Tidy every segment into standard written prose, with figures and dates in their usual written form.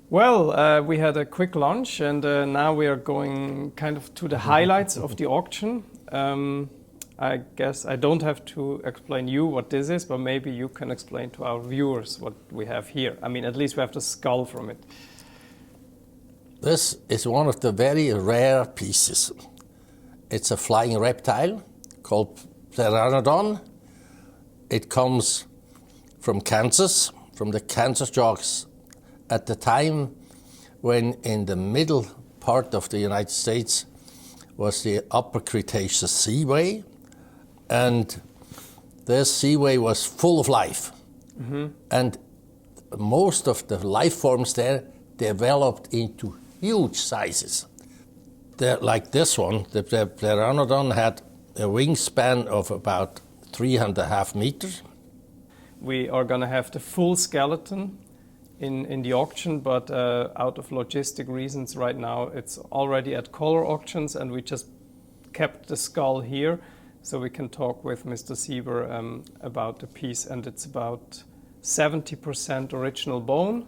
Well, we had a quick lunch and now we are going kind of to the highlights of the auction. I guess I don't have to explain you what this is, but maybe you can explain to our viewers what we have here. I mean, at least we have the skull from it. This is one of the very rare pieces. It's a flying reptile called Pteranodon. It comes from Kansas, from the Kansas Jocks, at the time when in the middle part of the United States was the Upper Cretaceous Seaway, and this seaway was full of life. And most of the life forms there developed into huge sizes. Like this one, the Pteranodon had a wingspan of about 3.5 meters. We are going to have the full skeleton in the auction, but out of logistic reasons right now it's already at Koller Auctions, and we just kept the skull here so we can talk with Mr. Siber about the piece. And it's about 70% original bone.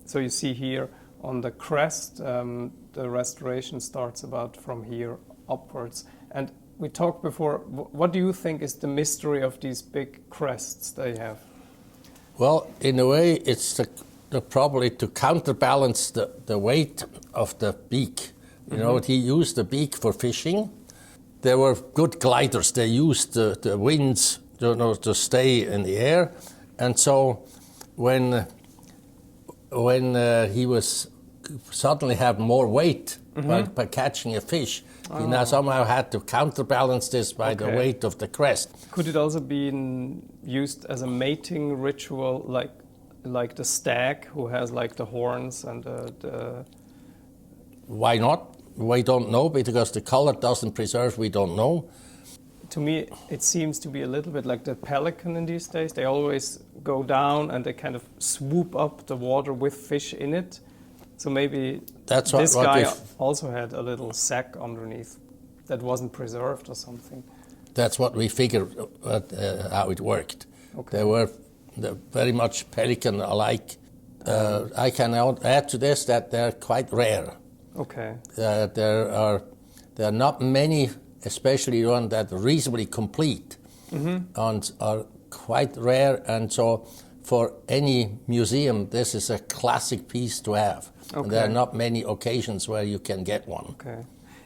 So you see here on the crest, the restoration starts about from here upwards. And we talked before, what do you think is the mystery of these big crests they have? Well, in a way, it's probably to counterbalance the weight of the beak. You know, he used the beak for fishing. They were good gliders. They used the winds, to stay in the air. And so when he was suddenly had more weight by catching a fish, he now somehow had to counterbalance this by the weight of the crest. Could it also be used as a mating ritual, like the stag who has like the horns and the... Why not? We don't know, because the color doesn't preserve, we don't know. To me, it seems to be a little bit like the pelican in these days. They always go down and they kind of swoop up the water with fish in it. So maybe this guy also had a little sack underneath that wasn't preserved or something. That's what we figured how it worked. Okay. They were very much pelican-alike. I can add to this that they're quite rare. Okay. There are not many, especially one that are reasonably complete, and are quite rare. And so for any museum, this is a classic piece to have. Okay. And there are not many occasions where you can get one. Okay.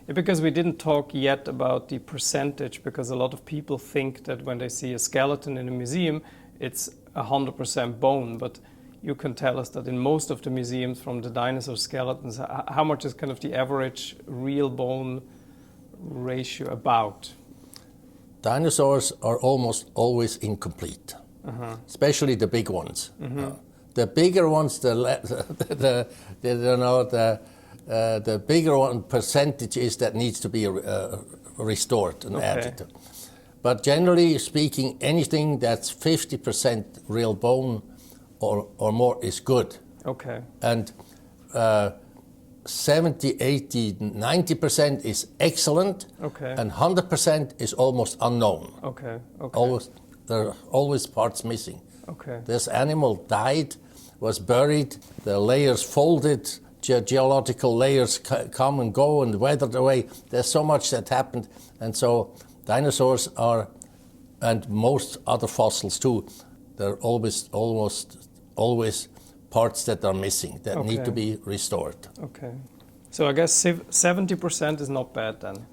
Yeah, because we didn't talk yet about the percentage, because a lot of people think that when they see a skeleton in a museum, it's 100% bone. But you can tell us that in most of the museums from the dinosaur skeletons, how much is kind of the average real bone ratio about? Dinosaurs are almost always incomplete, especially the big ones. The bigger ones, the bigger one percentage is that needs to be restored and added. But generally speaking, anything that's 50% real bone or more is good. Okay. And 70, 80, 90% is excellent. Okay. And 100% is almost unknown. Okay. Okay. There are always parts missing. Okay. This animal died, was buried, the layers folded, geological layers come and go and weathered away. There's so much that happened. And so dinosaurs are, and most other fossils too, there are almost always parts that are missing that need to be restored. Okay. So I guess 70% is not bad then.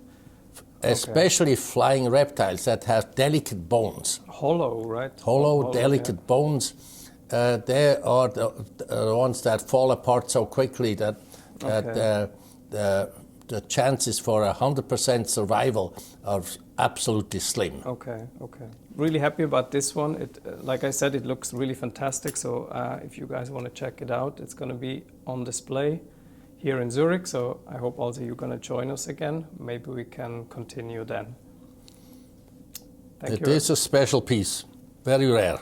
Especially flying reptiles that have delicate bones. Hollow, right? Hollow, delicate bones. They are the ones that fall apart so quickly that the chances for 100% survival are absolutely slim. Okay, okay. Really happy about this one. It, like I said, it looks really fantastic. So if you guys want to check it out, it's going to be on display here in Zurich. So I hope also you're going to join us again. Maybe we can continue then. Thank you. It is a special piece, very rare.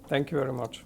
Thank you very much.